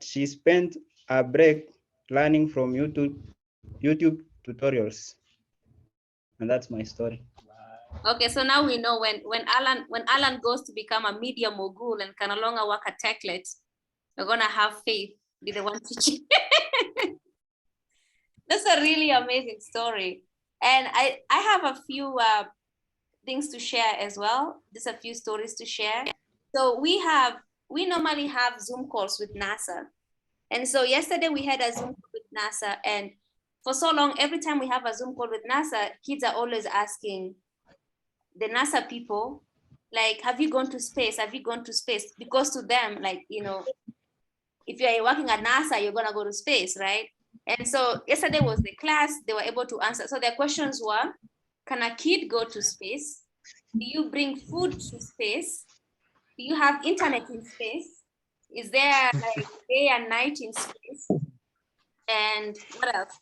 [SPEAKER 15] she spent a break learning from YouTube tutorials. And that's my story.
[SPEAKER 1] Okay, so now we know when Alan goes to become a media mogul and can no longer work at TechLit, we're gonna have Faith be the one teaching. That's a really amazing story. And I have a few things to share as well. Just a few stories to share. So we normally have Zoom calls with NASA. And so yesterday we had a Zoom call with NASA, and for so long, every time we have a Zoom call with NASA, kids are always asking the NASA people, like, have you gone to space? Have you gone to space? Because to them, like, you know, if you're working at NASA, you're gonna go to space, right? And so yesterday was the class, they were able to answer. So their questions were, can a kid go to space? Do you bring food to space? Do you have internet in space? Is there like day and night in space? And what else?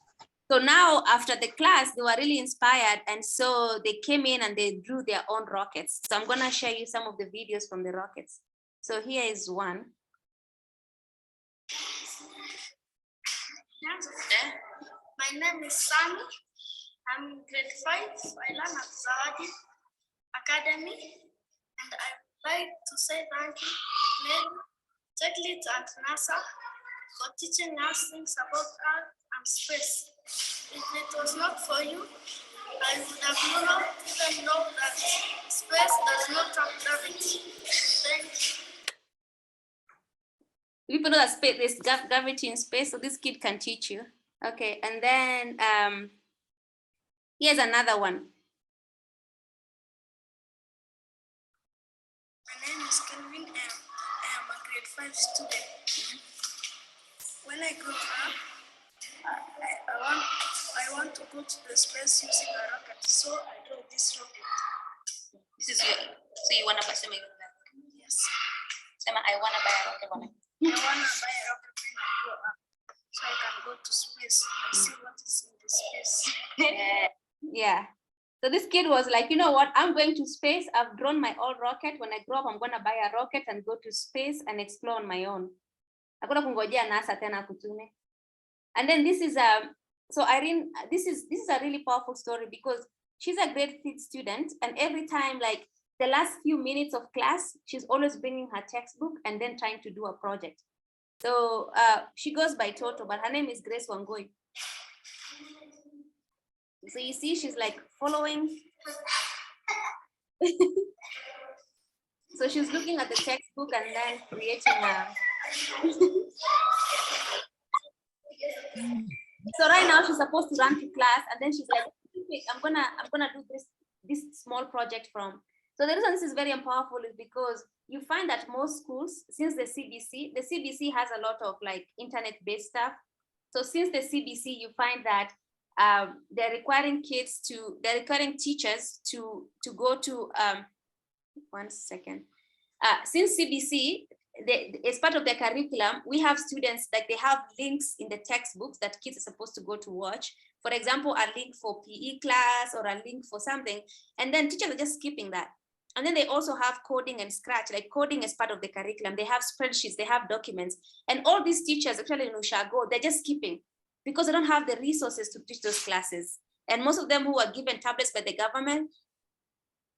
[SPEAKER 1] So now after the class, they were really inspired. And so they came in and they drew their own rockets. So I'm gonna share you some of the videos from the rockets. So here is one.
[SPEAKER 16] My name is Sami. I'm in grade 5. I learn at Zawadi Academy. And I'd like to say thank you, Mary, TechLit and NASA for teaching us things about Earth and space. If it was not for you, I would have not even known that space does not have gravity. Thank you.
[SPEAKER 1] People know that space, there's gravity in space, so this kid can teach you. Okay, and then here's another one.
[SPEAKER 16] My name is Kelvin M. I am a grade 5 student. When I grow up, I want to go to the space using a rocket, so I draw this rocket.
[SPEAKER 1] This is your, so you want to buy something like that?
[SPEAKER 16] Yes.
[SPEAKER 1] Sema, I want to buy a rocket.
[SPEAKER 16] I want to buy a rocket when I grow up, so I can go to space and see what is in the space.
[SPEAKER 1] Yeah. So this kid was like, you know what? I'm going to space. I've drawn my own rocket. When I grow up, I'm going to buy a rocket and go to space and explore on my own. Hakuna kungojea NASA tena kutume. And then this is so Irene, this is a really powerful story because she's a grade 6 student, and every time, like the last few minutes of class, she's always bringing her textbook and then trying to do a project. So she goes by Toto, but her name is Grace Wangoi. So you see, she's like following. So she's looking at the textbook and then creating a. So right now she's supposed to run to class, and then she's like, I'm gonna do this small project from. So the reason this is very powerful is because you find that most schools, since the CBC has a lot of like internet-based stuff. So since the CBC, you find that they're requiring teachers to go to, one second. Since CBC, as part of their curriculum, we have students, like they have links in the textbooks that kids are supposed to go to watch. For example, a link for PE class or a link for something, and then teachers are just skipping that. And then they also have coding and Scratch, like coding as part of the curriculum. They have spreadsheets, they have documents, and all these teachers, actually in Ushago, they're just skipping. because they don't have the resources to teach those classes. And most of them who are given tablets by the government,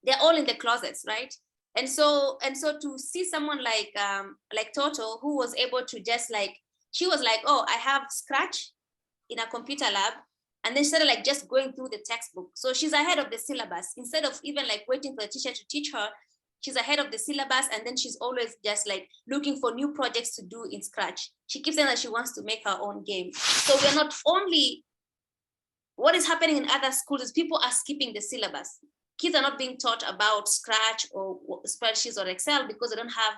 [SPEAKER 1] they're all in the closets, right? And so to see someone like Toto, who was able to just like, she was like, oh, I have Scratch in a computer lab. And then she started like just going through the textbook. So she's ahead of the syllabus. Instead of even like waiting for the teacher to teach her, she's ahead of the syllabus. And then she's always just like looking for new projects to do in Scratch. She keeps saying that she wants to make her own game. So we're not only, what is happening in other schools is people are skipping the syllabus. Kids are not being taught about Scratch or spreadsheets or Excel because they don't have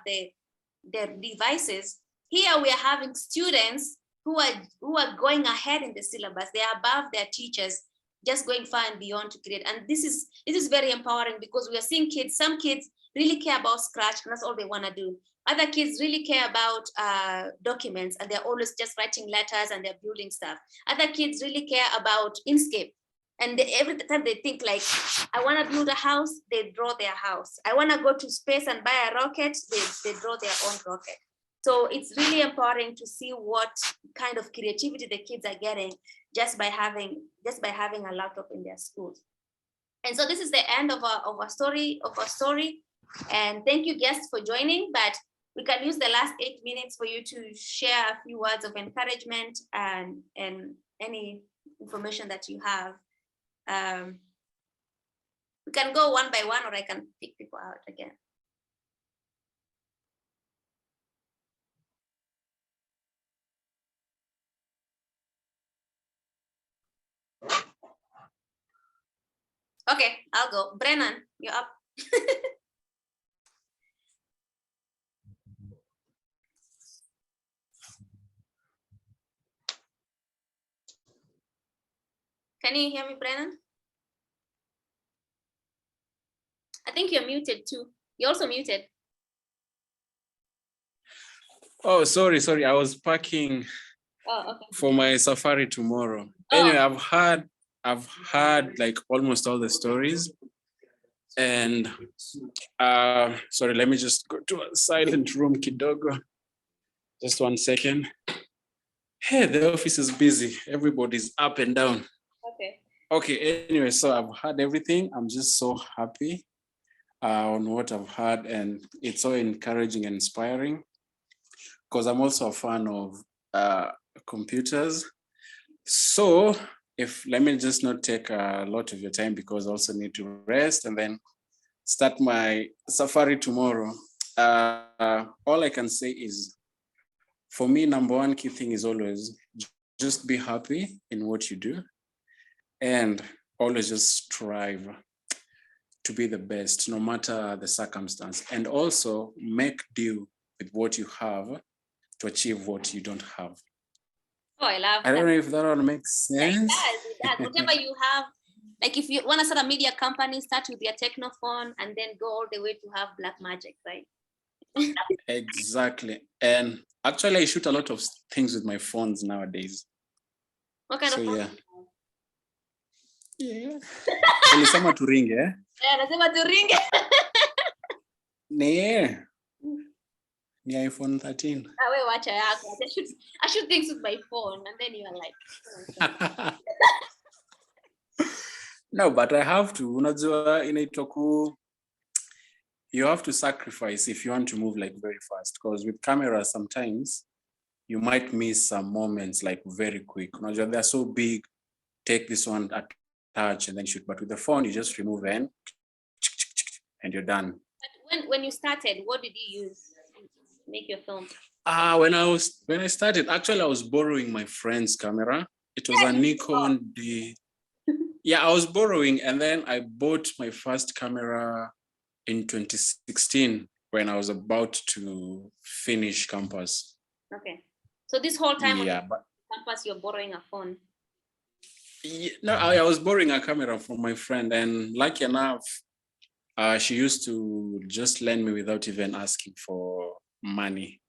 [SPEAKER 1] their devices. Here we are having students who are going ahead in the syllabus. They are above their teachers, just going far and beyond to create. And this is very empowering because we are seeing kids, some kids really care about Scratch and that's all they want to do. Other kids really care about documents and they're always just writing letters and they're building stuff. Other kids really care about Inkscape. And every time they think like, I want to build a house, they draw their house. I want to go to space and buy a rocket, they draw their own rocket. So it's really empowering to see what kind of creativity the kids are getting just by having a laptop in their schools. And so this is the end of our story. And thank you guests for joining, but we can use the last 8 minutes for you to share a few words of encouragement and any information that you have. We can go one by one or I can pick people out again. Okay, I'll go. Brennan, you're up. Can you hear me, Brennan? I think you're muted too. You're also muted.
[SPEAKER 3] Oh, sorry. I was packing for my safari tomorrow. Anyway, I've heard like almost all the stories. And sorry, let me just go to a silent room, kidogo. Just 1 second. Hey, the office is busy. Everybody's up and down. Okay, anyway, so I've heard everything. I'm just so happy on what I've heard, and it's so encouraging and inspiring because I'm also a fan of computers. So let me just not take a lot of your time because I also need to rest and then start my safari tomorrow. All I can say is, for me, number one key thing is always just be happy in what you do and always just strive to be the best, no matter the circumstance, and also make do with what you have to achieve what you don't have.
[SPEAKER 1] Oh, I love
[SPEAKER 3] I don't know if that one makes sense.
[SPEAKER 1] It does. Whatever you have, like if you want to start a media company, start with your Technophone and then go all the way to have Black Magic, right?
[SPEAKER 3] Exactly. And actually, I shoot a lot of things with my phones nowadays.
[SPEAKER 1] What kind of phone?
[SPEAKER 3] Yeah. Nilisema tu ring, eh?
[SPEAKER 1] Yeah, nasema tu ring.
[SPEAKER 3] Ni iPhone 13.
[SPEAKER 1] Wewe wacha yako. I shoot things with my phone and then you are like.
[SPEAKER 3] No, but I have to. Unajua inaitwa you have to sacrifice if you want to move like very fast, because with cameras sometimes you might miss some moments like very quick. Unajua they're so big, take this one attach and then shoot. But with the phone, you just remove and you're done.
[SPEAKER 1] But when you started, what did you use to make your film?
[SPEAKER 3] When I started, actually I was borrowing my friend's camera. It was a Nikon D. Yeah, I was borrowing, and then I bought my first camera in 2016 when I was about to finish campus.
[SPEAKER 1] Okay. So this whole time on
[SPEAKER 3] but
[SPEAKER 1] campus, you're borrowing a phone.
[SPEAKER 3] No, I was borrowing a camera from my friend, and lucky enough, she used to just lend me without even asking for money.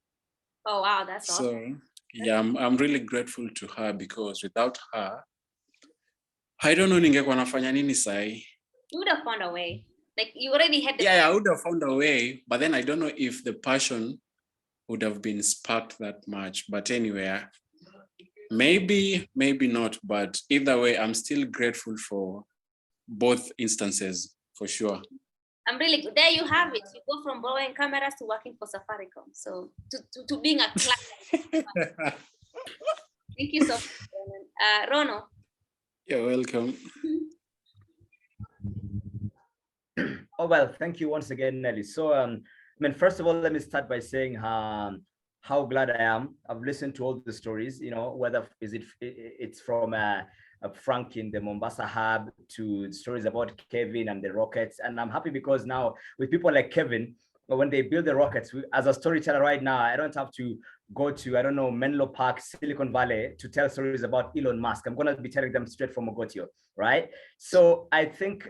[SPEAKER 1] Oh wow, that's awesome.
[SPEAKER 3] So yeah, I'm really grateful to her, because without her, I don't know ningekuwa nafanya nini sahi.
[SPEAKER 1] You would have found a way. Like you already had the
[SPEAKER 3] I would have found a way, but then I don't know if the passion would have been sparked that much. But anyway, Maybe not, but either way, I'm still grateful for both instances, for sure.
[SPEAKER 1] I'm really good. There you have it. You go from borrowing cameras to working for Safaricom. So to being a client. Thank you so much, Rono.
[SPEAKER 3] You're welcome.
[SPEAKER 2] Oh, well, thank you once again, Nelly. So, I mean, first of all, let me start by saying how glad I am. I've listened to all the stories, you know, whether it's from Frank in the Mombasa hub to stories about Kevin and the rockets. And I'm happy because now with people like Kevin, when they build the rockets, as a storyteller right now, I don't have to go to, I don't know, Menlo Park, Silicon Valley to tell stories about Elon Musk. I'm going to be telling them straight from Mogotio, right? So I think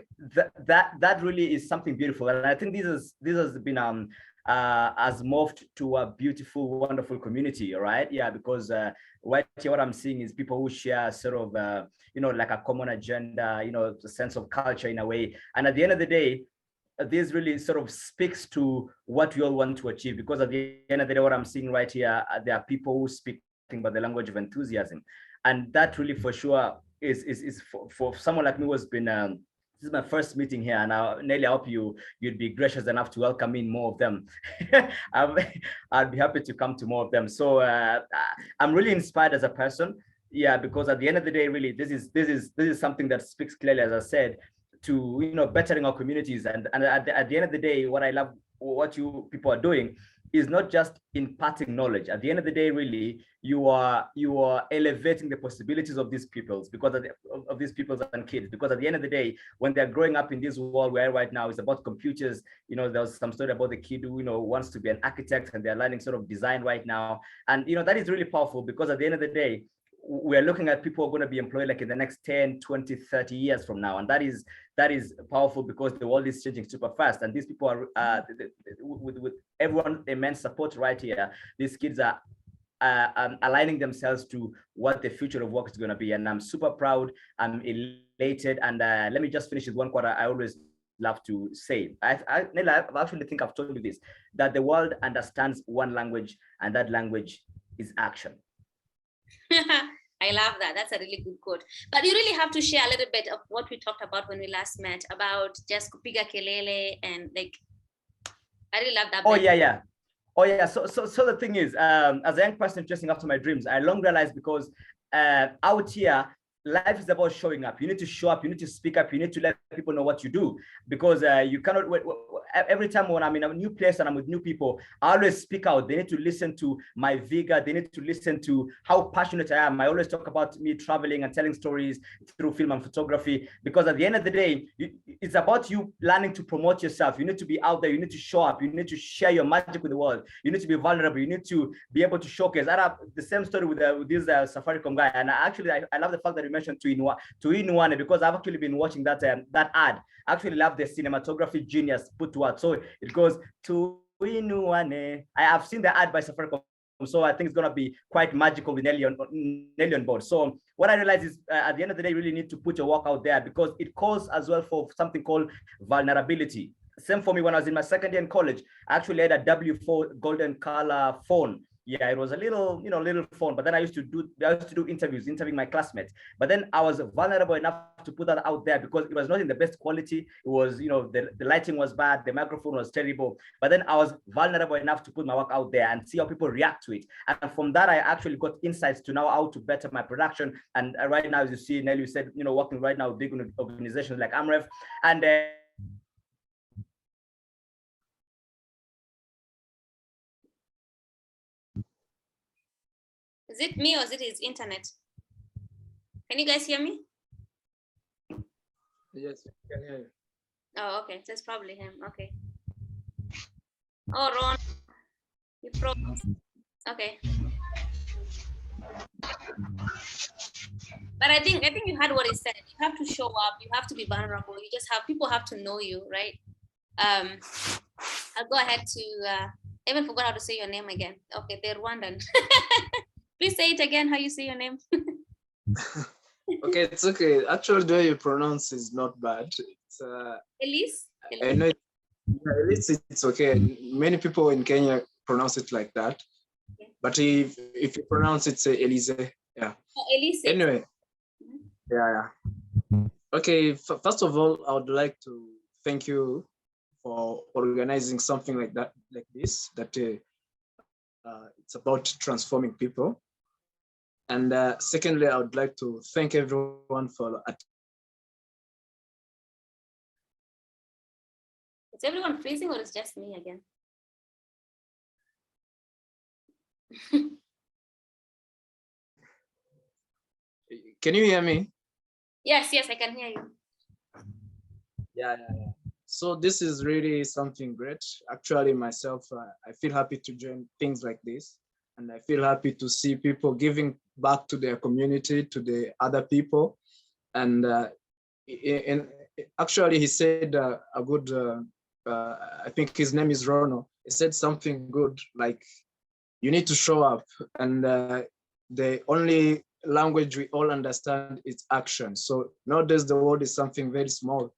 [SPEAKER 2] that really is something beautiful. And I think this has been has morphed to a beautiful, wonderful community, right? Yeah, because right here, what I'm seeing is people who share sort of, you know, like a common agenda, you know, the sense of culture in a way. And at the end of the day, this really sort of speaks to what we all want to achieve, because at the end of the day, what I'm seeing right here, there are people who speak about the language of enthusiasm. And that really for sure is for someone like me who has been, this is my first meeting here, and Nelly, I hope you'd be gracious enough to welcome in more of them. I'd be happy to come to more of them. So I'm really inspired as a person. Yeah, because at the end of the day, really, this is something that speaks clearly, as I said, to, you know, bettering our communities. And at the end of the day, what I love, what you people are doing is not just imparting knowledge. At the end of the day, really, you are elevating the possibilities of these peoples, because of these peoples and kids. Because at the end of the day, when they're growing up in this world where right now is about computers, you know, there's some story about the kid who, you know, wants to be an architect, and they're learning sort of design right now. And, you know, that is really powerful, because at the end of the day, we're looking at people who are going to be employed like in the next 10, 20, 30 years from now. And that is powerful, because the world is changing super fast. And these people are, with everyone immense support right here, these kids are aligning themselves to what the future of work is going to be. And I'm super proud, I'm elated. And let me just finish with one quote I always love to say. I actually think I've told you this, that the world understands one language, and that language is action.
[SPEAKER 1] I love that. That's a really good quote. But you really have to share a little bit of what we talked about when we last met, about just kupiga kelele, and like, I really love that.
[SPEAKER 2] Oh, yeah. Oh, yeah. So the thing is, as a young person chasing after my dreams, I long realized, because out here, life is about showing up. You need to show up, you need to speak up, you need to let people know what you do, because you cannot, every time when I'm in a new place and I'm with new people, I always speak out. They need to listen to my vigor, they need to listen to how passionate I am. I always talk about me traveling and telling stories through film and photography, because at the end of the day, it's about you learning to promote yourself. You need to be out there, you need to show up, you need to share your magic with the world, you need to be vulnerable, you need to be able to showcase. I have the same story with this Safaricom guy, and I love the fact that you mentioned Tuinuane, because I've actually been watching that ad. I actually love the cinematography genius put to it. So it goes Tuinuane. I have seen the ad by Safaricom, so I think it's going to be quite magical with Nelly on board. So what I realize is, at the end of the day, you really need to put your work out there, because it calls as well for something called vulnerability. Same for me when I was in my second year in college. I actually had a W4 golden color phone. Yeah, it was a little phone, but then I used to do interviews, interviewing my classmates. But then I was vulnerable enough to put that out there, because it was not in the best quality. It was, you know, the lighting was bad, the microphone was terrible. But then I was vulnerable enough to put my work out there and see how people react to it. And from that, I actually got insights to know how to better my production. And right now, as you see, Nelly, you said, you know, working right now with big organizations like AMREF, and
[SPEAKER 1] is it me or is it his internet? Can you guys hear me?
[SPEAKER 6] Yes, we can hear you.
[SPEAKER 1] Oh, okay. So it's probably him. Okay. Oh, Ron, you froze. Okay. But I think you heard what he said. You have to show up. You have to be vulnerable. You just have, people have to know you, right? I'll go ahead to. I even forgot how to say your name again. Okay, they're Rwandan. Please say it again. How you say your name?
[SPEAKER 6] Okay, it's okay. Actually, the way you pronounce is not bad. It's
[SPEAKER 1] Elise.
[SPEAKER 6] I know Elise, it's okay. Many people in Kenya pronounce it like that. But if you pronounce it, say Elise, Yeah.
[SPEAKER 1] Oh, Elise.
[SPEAKER 6] Anyway, yeah. Okay, first of all, I would like to thank you for organizing something like this, that it's about transforming people. And secondly, I would like to thank everyone for
[SPEAKER 1] Is everyone freezing or is just me again?
[SPEAKER 6] Can you hear me?
[SPEAKER 1] Yes, I can hear you.
[SPEAKER 6] Yeah. So this is really something great. Actually, myself, I feel happy to join things like this. And I feel happy to see people giving back to their community, to the other people. And actually, he said a good, I think his name is Rono. He said something good, like you need to show up. And the only language we all understand is action. So nowadays, the world is something very small.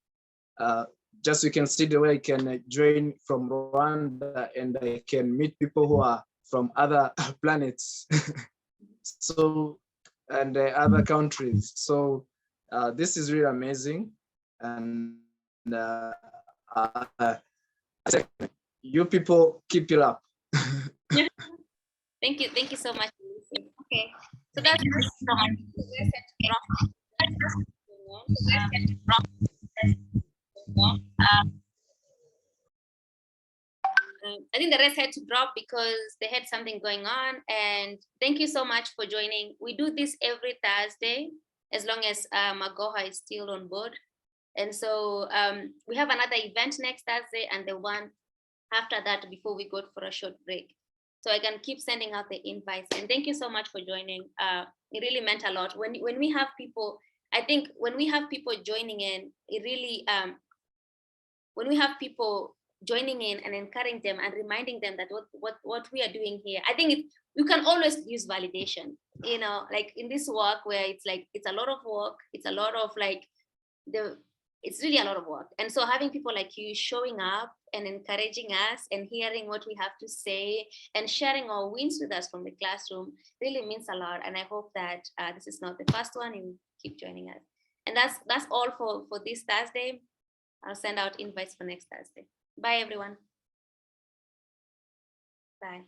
[SPEAKER 6] Just you can see the way I can join from Rwanda and I can meet people who are from other planets. So, and other countries. So this is really amazing. And you people keep it up.
[SPEAKER 1] Thank you so much. Okay, so that's I think the rest had to drop because they had something going on. And thank you so much for joining. We do this every Thursday, as long as Magoha is still on board. And so we have another event next Thursday and the one after that before we go for a short break. So I can keep sending out the invites. And thank you so much for joining. It really meant a lot. When we have people, I think when we have people joining in, it really, when we have people joining in and encouraging them and reminding them that what we are doing here, I think you can always use validation, like in this work where it's like, it's a lot of work, it's a lot of like, it's really a lot of work. And so having people like you showing up and encouraging us and hearing what we have to say and sharing our wins with us from the classroom really means a lot. And I hope that this is not the first one, you keep joining us. And that's all for this Thursday. I'll send out invites for next Thursday. Bye, everyone. Bye.